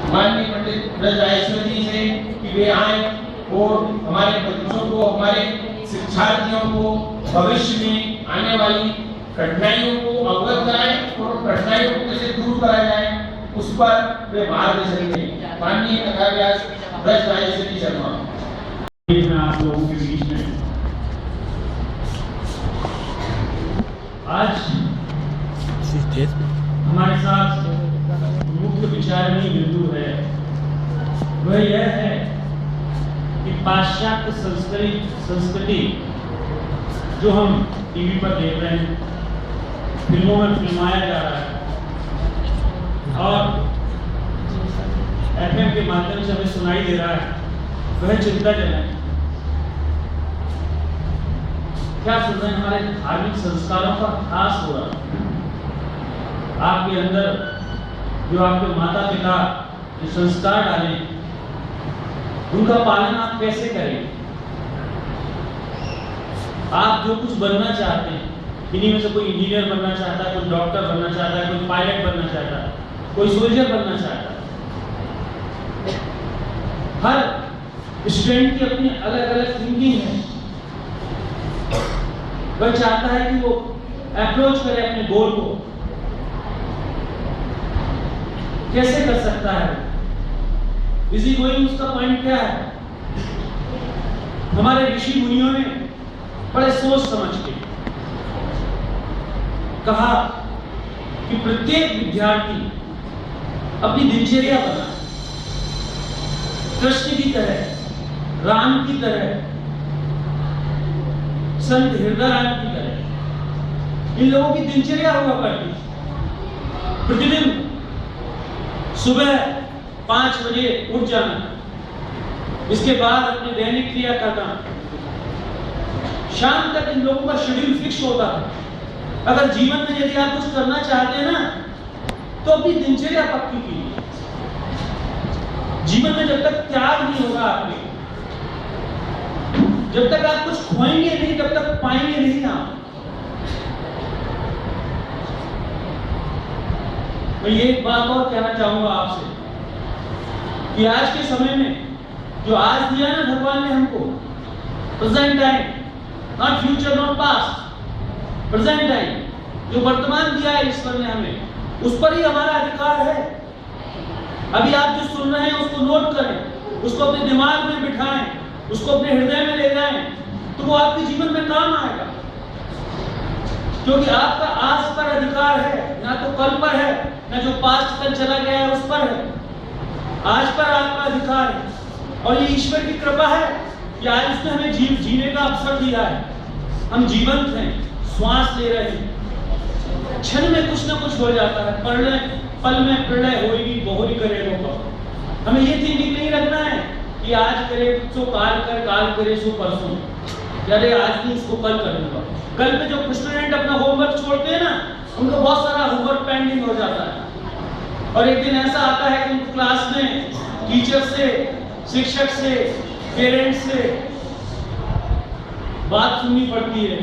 माननीय पंडित ब्रज राजेश्वर जी से कि वे आए और हमारे बच्चों को, हमारे शिक्षार्थियों को भविष्य में आने वाली कठिनाइयों को अवगत कराएं और कठिनाइयों को कैसे दूर कराया जाए उस पर वे मार्गदर्शन दें। माननीय कथाव्यास ब्रज राजेश्वर जी शर्मा। आप लोगों के बीच में आज हमारे साथ मुख्य विचारणीय बिंदु है वह यह है कि पाश्चात्य संस्कृति जो हम टीवी पर देख रहे हैं, फिल्मों में फिल्माया जा रहा है और एफएम के माध्यम से हमें सुनाई दे रहा है, वह चिंताजनक है। क्या सुन रहे हैं? हमारे धार्मिक संस्कारों का ह्रास हो रहा है। आपके अंदर जो आपके माता पिता जो संस्कार डाले उनका पालन आप कैसे करेंगे? आप जो कुछ बनना चाहते हैं, इन्हीं में से कोई इंजीनियर बनना चाहता है, कोई डॉक्टर बनना चाहता है, कोई पायलट बनना चाहता है, कोई सोल्जर बनना चाहता है। हर स्टूडेंट की अपनी अलग अलग थिंकिंग है। वह चाहता है कि वो अप्रोच करे अपने गोल को, कैसे कर सकता है, इसी गोइंग उसका पॉइंट क्या है। हमारे ऋषि मुनियों ने बड़े सोच समझ के कहा कि प्रत्येक विद्यार्थी अपनी दिनचर्या बनाए, कृष्ण की तरह, राम की तरह, संत हृदय राम की तरह इन लोगों की दिनचर्या हुआ करती। प्रतिदिन सुबह 5 बजे उठ जाना, इसके बाद अपने दैनिक क्रिया करना, शाम तक इन लोगों का शेड्यूल फिक्स होता था। अगर जीवन में यदि आप कुछ करना चाहते हैं ना, तो अपनी दिनचर्या पक्की कीजिए। जीवन में जब तक त्याग नहीं होगा आपके, जब तक आप कुछ खोएंगे नहीं, तब तक पाएंगे नहीं आप। मैं ये एक बात और कहना चाहूंगा आपसे कि आज के समय में जो आज दिया ना भगवान ने हमको, present time, not future, not past, present time, जो वर्तमान दिया है ईश्वर ने हमें, उस पर ही हमारा अधिकार है। अभी आप जो सुन रहे हैं उसको नोट करें, उसको अपने दिमाग में बिठाएं, उसको अपने हृदय में ले जाएं, तो वो आपके जीवन में काम आएगा। क्योंकि आपका आज पर अधिकार है, ना तो कल पर है, ना जो पास्ट कल चला गया है उस पर है। आज पर आपका अधिकार है और ये ईश्वर की कृपा है कि आज उसने हमें जीने का अवसर दिया है। हम जीवंत हैं, श्वास ले रहे हैं। क्षण में कुछ ना कुछ हो जाता है, पल में प्रलय होगी, बहुरी करेगा। हमें ये थिंकिंग नहीं रखना है कि आज करे सो काल कर, काल करे सो परसों, अरे आज नहीं इसको कल करूंगा। कल पे जो स्टूडेंट अपना होमवर्क छोड़ते हैं ना, उनको बहुत सारा होमवर्क पेंडिंग हो जाता है। और एक दिन ऐसा आता है कि उनको क्लास में टीचर से, शिक्षक से, पेरेंट्स से बात सुननी पड़ती है।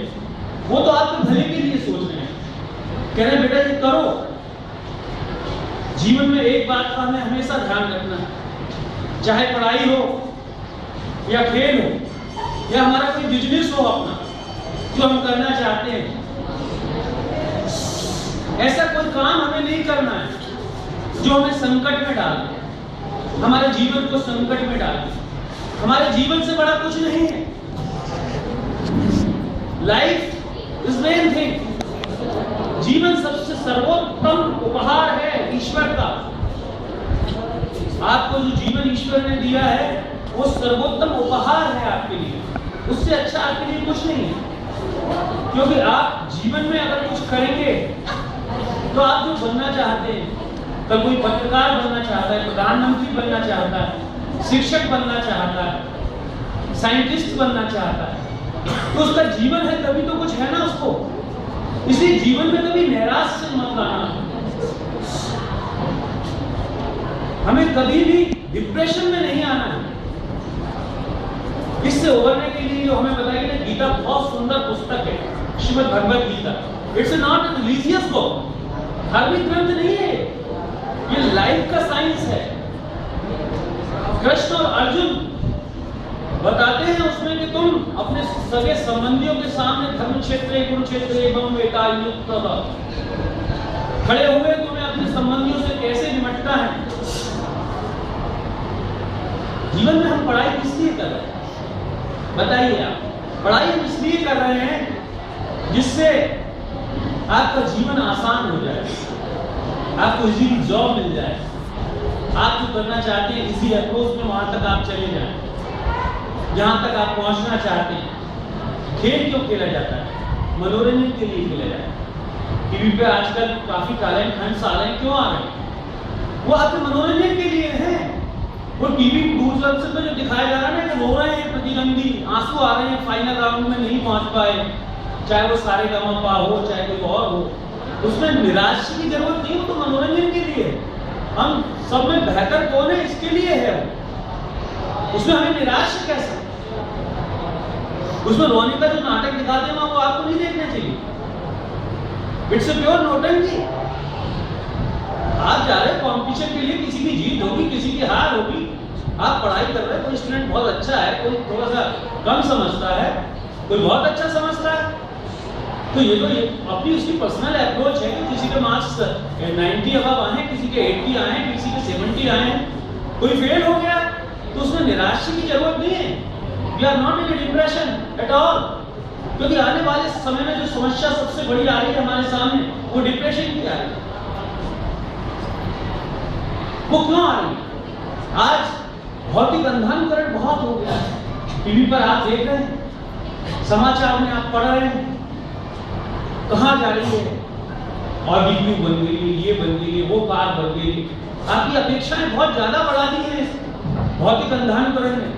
वो तो आपके भले के लिए सोच रहे हैं, कह रहे हैं बेटा ये करो। जीवन में एक बात का हमें हमेशा ध्यान रखना है, चाहे पढ़ाई हो या खेल हो या हमारा कोई बिजनेस हो अपना जो हम करना चाहते हैं, ऐसा कोई काम हमें नहीं करना है जो हमें संकट में डाल दे, हमारे जीवन को संकट में डाल दे। हमारे जीवन से बड़ा कुछ नहीं है। Life is main thing. जीवन सबसे सर्वोत्तम उपहार है ईश्वर का। आपको जो जीवन ईश्वर ने दिया है वो सर्वोत्तम उपहार है आपके लिए। उससे अच्छा आपके लिए कुछ नहीं है। क्योंकि आप जीवन में अगर कुछ करेंगे तो आप जो बनना चाहते हैं, कल कोई पत्रकार बनना चाहता है, प्रधानमंत्री बनना चाहता है, शिक्षक बनना चाहता है, साइंटिस्ट बनना चाहता है, तो उसका जीवन है तभी तो कुछ है ना उसको। इसलिए जीवन में कभी निराश से मत लाना। हमें कभी भी डिप्रेशन में नहीं आना है। इससे उबरने के लिए जो हमें बताया कि गीता बहुत सुंदर पुस्तक है, Shrimad Bhagavad Gita. It's not an religious book, धार्मिक ग्रंथ नहीं है, ये लाइफ का साइंस है। कृष्ण और अर्जुन बताते हैं उसमें कि तुम अपने सगे संबंधियों के सामने धर्म क्षेत्र कुरुक्षेत्र एवं वेतायुक्त खड़े हुए तुम्हें अपने संबंधियों से कैसे निपटना है। जीवन में हम पढ़ाई किस लिए कर रहे हैं बताइए आप? पढ़ाई हम इसलिए कर रहे हैं जिससे आपका जीवन आसान हो जाए, आपको इजी जॉब मिल जाए, आप जो करना चाहते हैं इसी अप्रोच में वहां तक आप चले जाएं जहां तक आप पहुंचना चाहते हैं। खेल क्यों खेला जाता है? मनोरंजन के लिए खेला जाता है। टीवी पे आजकल काफी टैलेंट हंट्स आ रहे हैं, क्यों आ रहे हैं? वो आपके मनोरंजन के लिए है। वो टीवी दूरदर्शन पे जो दिखाया जा रहा है ना कि रो रहे हैं प्रतिद्वंदी, आंसू आ रहे हैं, फाइनल राउंड में नहीं पहुंच पाए, चाहे वो सारे गमा हो चाहे कोई और हो, उसमें निराश की जरूरत नहीं, वो तो मनोरंजन के लिए है। हम सब में बेहतर कौन है इसके लिए है, उसमें हमें निराश कैसे? उसमें रोने का जो नाटक दिखाते हैं वो आपको नहीं देखना चाहिए। इट्स अ प्योर नौटंकी। आप जा रहे हैं कॉम्पिटिशन के लिए, किसी की जीत होगी किसी की हार होगी, आप पढ़ाई कर रहे हैं, कोई स्टूडेंट बहुत अच्छा है, कोई थोड़ा सा कम समझता है, कोई बहुत अच्छा समझता है, तो ये तो अपनी उसकी पर्सनल अप्रोच है कि किसी के मार्क्स 90 अबव आए, किसी के 80 आए, किसी के 70 आए, कोई फेल हो गया तो उसमें निराश की जरूरत नहीं है। We are not in depression at all, क्योंकि आने वाले समय में जो समस्या सबसे बड़ी आ रही है हमारे सामने वो डिप्रेशन की आ रही है। वो क्यों आ रही है? आज भौतिक अंधानुकरण बहुत हो गया है। टीवी पर आप देख रहे हैं, समाचार में आप पढ़ रहे हैं, कहां जा रही है, ऑडियो बन गई, ये बन गई, वो कार बन गई। आपकी अपेक्षाएं बहुत ज्यादा बढ़ा दी है भौतिक अंधानुकरण में।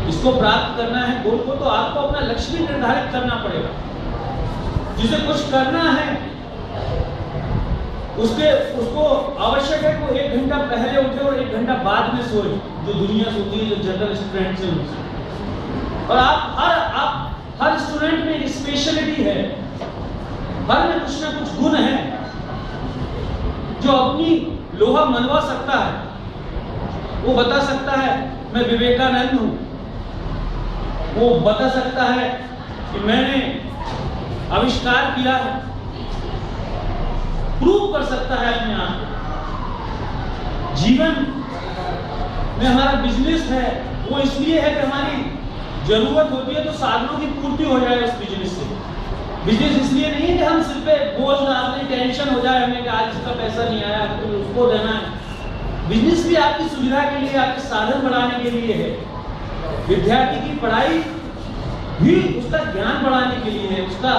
इसको प्राप्त करना है गोल को, तो आपको अपना लक्ष्य भी निर्धारित करना पड़ेगा। जिसे कुछ करना है उसको आवश्यक है कि 1 घंटा पहले उठे और 1 घंटा बाद में सोए, जो दुनिया सोती है, जो जनरल स्टूडेंट्स हैं उनसे। और आप हर स्टूडेंट में स्पेशलिटी है, हर में कुछ ना कुछ गुण है जो अपनी लोहा मनवा सकता है। वो बता सकता है मैं विवेकानंद हूं, वो बता सकता है कि मैंने आविष्कार किया है, प्रूव कर सकता है अपने आप को। जीवन में हमारा बिजनेस है, वो इसलिए है कि हमारी जरूरत होती है तो साधनों की पूर्ति हो जाए उस बिजनेस से। बिजनेस इसलिए नहीं है कि हम सिर पे बोझ डाल दें, टेंशन हो जाए हमें कि आज इसका पैसा नहीं आया तो उसको देना है। बिजनेस भी आपकी सुविधा के लिए, आपके साधन बढ़ाने के लिए है। विद्यार्थी की पढ़ाई भी उसका ज्ञान बढ़ाने के लिए है, उसका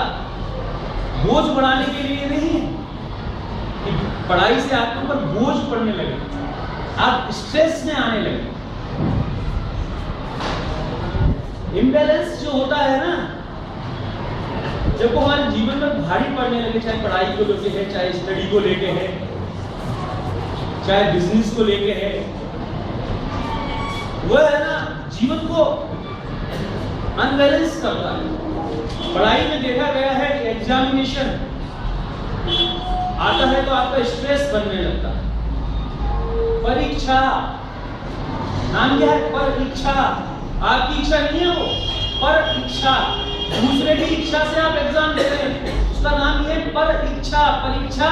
बोझ बढ़ाने के लिए नहीं है कि पढ़ाई से आपके ऊपर बोझ पड़ने लगे, आप स्ट्रेस में आने लगे। इम्बैलेंस जो होता है ना, जब वो हमारे जीवन में भारी पड़ने लगे, चाहे पढ़ाई को लेके है, चाहे स्टडी को लेके है, चाहे बिजनेस को लेके है, वो है ना जीवन को अनबैलेंस करता है। पढ़ाई में देखा गया है कि एग्जामिनेशन आता है तो आपका स्ट्रेस बनने लगता है। परीक्षा, नाम क्या है? परीक्षा। आपकी इच्छा नहीं है वो, परीक्षा। दूसरे की इच्छा से आप एग्जाम दे रहे हैं, उसका नाम ये परीक्षा। परीक्षा,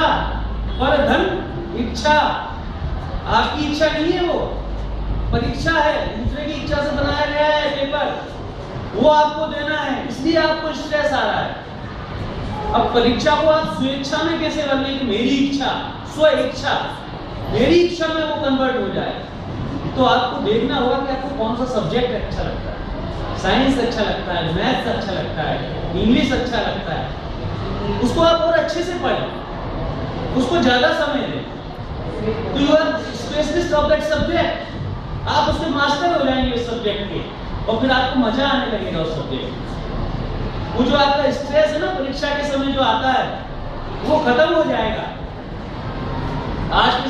पर धन इच्छा, आपकी इच्छा नहीं है वो, परीक्षा है, दूसरे की इच्छा से बनाया गया है पेपर, वो आपको देना है, इसलिए आपको स्ट्रेस आ रहा है। अब परीक्षा को आप स्वेच्छा में कैसे कर लेंगे? मेरी इच्छा, स्व इच्छा, मेरी इच्छा में वो कन्वर्ट हो जाए। तो आपको देखना होगा कि आपको कौन सा सब्जेक्ट अच्छा लगता है। साइंस अच्छा लगता है, मैथ्स अच्छा लगता है, इंग्लिश अच्छा लगता है, उसको आप और अच्छे से पढ़ें, उसको ज्यादा समय दें, तो you are specialist of that subject. आप उसके मास्टर हो जाएंगे इस सब्जेक्ट के, और फिर आपको मजा आने लगेगा उस सब्जेक्ट में। वो जो आपका स्ट्रेस है ना परीक्षा के समय जो आता है, वो खत्म हो जाएगा। आज के